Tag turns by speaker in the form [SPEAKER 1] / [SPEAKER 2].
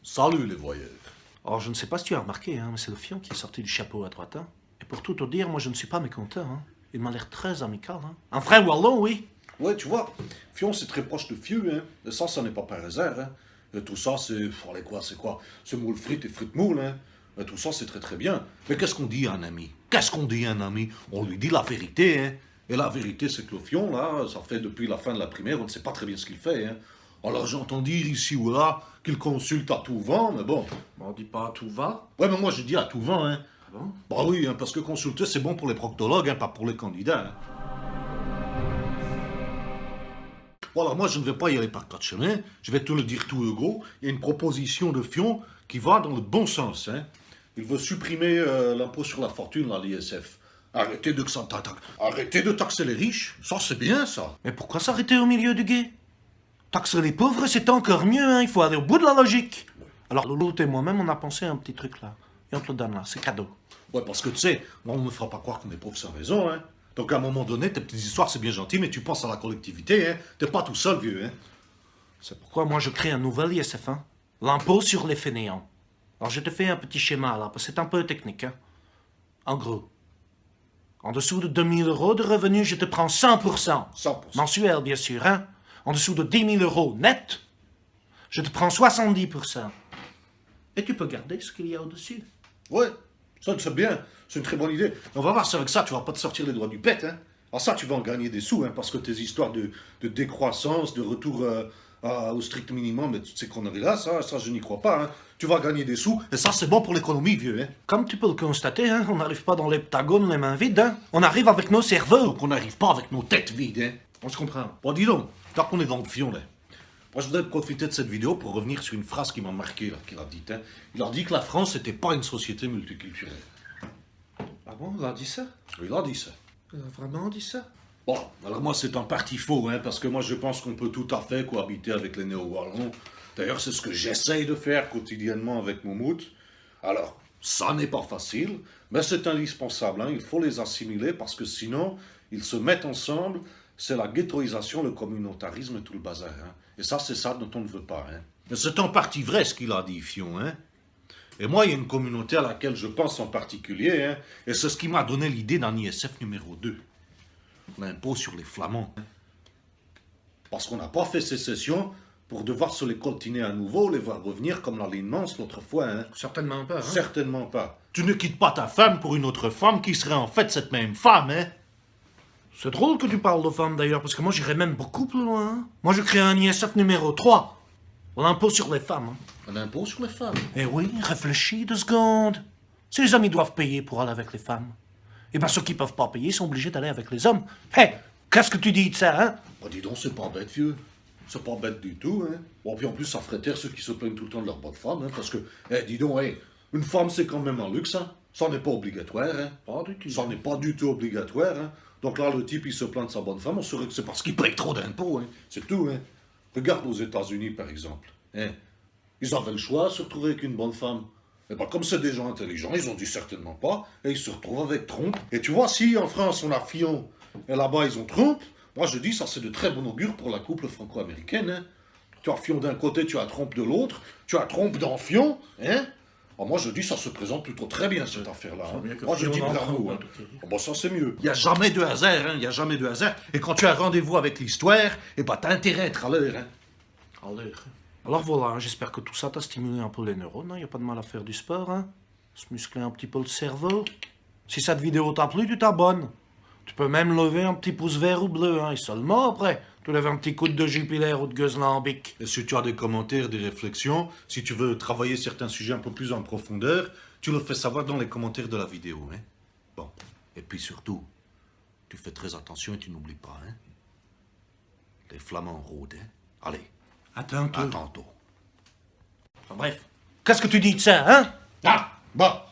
[SPEAKER 1] Salut les voyeurs.
[SPEAKER 2] Alors, je ne sais pas si tu as remarqué, hein, mais c'est le fion qui est sorti du chapeau à droite. Hein. Et pour tout te dire, moi, je ne suis pas mécontent. Hein. Il m'a l'air très amical. Hein. Un frère wallon, oui.
[SPEAKER 1] Ouais, tu vois, Fion c'est très proche de Fieu, hein. Et ça n'est pas par hasard, hein. Et tout ça, c'est quoi? C'est moule frites et frites moules, hein. Et tout ça, c'est très très bien. Mais qu'est-ce qu'on dit à un ami? Qu'est-ce qu'on dit à un ami? On lui dit la vérité, hein. Et la vérité, c'est que le Fion, là, ça fait depuis la fin de la primaire, on ne sait pas très bien ce qu'il fait, hein. Alors j'entends dire ici ou là qu'il consulte à tout vent, mais bon.
[SPEAKER 2] On dit pas tout va.
[SPEAKER 1] Ouais, mais moi je dis à tout vent, hein.
[SPEAKER 2] Ah bon?
[SPEAKER 1] Bah oui, hein, parce que consulter, c'est bon pour les proctologues, hein, pas pour les candidats, hein. Voilà, moi je ne vais pas y aller par quatre chemins, je vais te le dire tout gros. Il y a une proposition de Fion qui va dans le bon sens, hein. Il veut supprimer l'impôt sur la fortune, là, l'ISF. Arrêtez de taxer les riches, ça c'est bien ça.
[SPEAKER 2] Mais pourquoi s'arrêter au milieu du guet? Taxer les pauvres, c'est encore mieux, hein. Il faut aller au bout de la logique. Alors, Loulou et moi-même, on a pensé à un petit truc là. Et on te le donne là, c'est cadeau.
[SPEAKER 1] Ouais, parce que tu sais, on ne me fera pas croire qu'on est pauvre sans raison, hein. Donc à un moment donné, tes petites histoires c'est bien gentil, mais tu penses à la collectivité, hein. T'es pas tout seul, vieux, hein.
[SPEAKER 2] C'est pourquoi moi je crée un nouvel ISF, hein. L'impôt sur les fainéants. Alors je te fais un petit schéma là, parce que c'est un peu technique, hein. En gros, en dessous de 2000 € de revenus, je te prends 100%.
[SPEAKER 1] 100%.
[SPEAKER 2] Mensuel, bien sûr, hein. En dessous de 10 000 € net, je te prends 70%. Et tu peux garder ce qu'il y a au-dessus.
[SPEAKER 1] Ouais, ça c'est bien, c'est une très bonne idée. On va voir si avec ça, tu vas pas te sortir les doigts du pet, hein. Alors ça, tu vas en gagner des sous, hein, parce que tes histoires de décroissance, de retour au strict minimum, mais toutes ces conneries-là, ça je n'y crois pas, hein. Tu vas gagner des sous, et ça c'est bon pour l'économie, vieux, hein.
[SPEAKER 2] Comme tu peux le constater, hein, on n'arrive pas dans l'heptagone les mains vides, hein. On arrive avec nos cerveaux.
[SPEAKER 1] Donc on n'arrive pas avec nos têtes vides, hein.
[SPEAKER 2] On se comprend.
[SPEAKER 1] Bon, dis donc, tant qu'on est dans le fion, là. Moi, je voudrais profiter de cette vidéo pour revenir sur une phrase qui m'a marqué, là, qu'il a dite, hein. Il a dit que la France n'était pas une société multiculturelle.
[SPEAKER 2] Ah bon, il a dit ça?
[SPEAKER 1] Il a dit ça.
[SPEAKER 2] Il a vraiment dit ça?
[SPEAKER 1] Bon, alors moi, c'est un parti faux, hein, parce que moi, je pense qu'on peut tout à fait cohabiter avec les néo-wallons. D'ailleurs, c'est ce que j'essaye de faire quotidiennement avec Moumout. Alors, ça n'est pas facile, mais c'est indispensable, hein. Il faut les assimiler, parce que sinon, ils se mettent ensemble. C'est la ghettoisation, le communautarisme et tout le bazar, hein. Et ça, c'est ça dont on ne veut pas, hein. Mais c'est en partie vrai ce qu'il a dit, Fion, hein. Et moi, il y a une communauté à laquelle je pense en particulier, hein, et c'est ce qui m'a donné l'idée d'un ISF numéro 2. L'impôt sur les Flamands. Hein. Parce qu'on n'a pas fait sécession pour devoir se les coltiner à nouveau, les voir revenir comme la ligne Mance l'autre fois, hein.
[SPEAKER 2] Certainement pas, hein.
[SPEAKER 1] Certainement pas. Tu ne quittes pas ta femme pour une autre femme qui serait en fait cette même femme, hein.
[SPEAKER 2] C'est drôle que tu parles de femmes d'ailleurs, parce que moi j'irais même beaucoup plus loin. Hein. Moi je crée un ISF numéro 3. L'impôt sur les femmes. Hein.
[SPEAKER 1] Un impôt sur les femmes.
[SPEAKER 2] Eh oui, réfléchis 2 secondes. Si les hommes ils doivent payer pour aller avec les femmes, et bien ceux qui peuvent pas payer sont obligés d'aller avec les hommes. Hé, qu'est-ce que tu dis de ça, hein?
[SPEAKER 1] Bah dis donc, c'est pas bête, vieux. C'est pas bête du tout, hein. Bon, puis en plus, ça ferait taire ceux qui se plaignent tout le temps de leur bonne femme, hein, parce que, dis donc, une femme, c'est quand même un luxe, hein. Ça n'est pas obligatoire, hein.
[SPEAKER 2] Pas du tout.
[SPEAKER 1] Ça n'est pas du tout obligatoire, hein. Donc là, le type, il se plaint de sa bonne femme, on saurait que c'est parce qu'il paye trop d'impôts, hein. C'est tout, hein. Regarde aux États-Unis, par exemple, hein. Ils avaient le choix de se retrouver avec une bonne femme. Et bien, comme c'est des gens intelligents, ils ont dit certainement pas, et ils se retrouvent avec Trump. Et tu vois, si en France, on a Fillon, et là-bas, ils ont Trump, moi je dis, ça c'est de très bon augure pour la couple franco-américaine, hein. Tu as Fillon d'un côté, tu as Trump de l'autre, tu as Trump dans Fillon, hein. Alors moi je dis, ça se présente plutôt très bien, cette affaire-là, hein. Moi je dis bravo, hein. Bon, ça c'est mieux. Il n'y a jamais de hasard, hein, il n'y a jamais de hasard. Et quand tu as rendez-vous avec l'histoire, et ben t'as intérêt à être à l'heure, hein.
[SPEAKER 2] À l'heure. Alors voilà, j'espère que tout ça t'a stimulé un peu les neurones, il n'y a pas de mal à faire du sport, hein. Se muscler un petit peu le cerveau. Si cette vidéo t'a plu, tu t'abonnes. Tu peux même lever un petit pouce vert ou bleu, hein, et seulement après, tu lèves un petit coup de Jupiler ou de gueuse lambic.
[SPEAKER 1] Et si tu as des commentaires, des réflexions, si tu veux travailler certains sujets un peu plus en profondeur, tu le fais savoir dans les commentaires de la vidéo, hein. Bon, et puis surtout, tu fais très attention et tu n'oublies pas, hein. Les flamands rôdent, hein. Allez.
[SPEAKER 2] À tantôt.
[SPEAKER 1] À tantôt.
[SPEAKER 2] Enfin, bref, qu'est-ce que tu dis de ça, hein?
[SPEAKER 1] Ah, bah.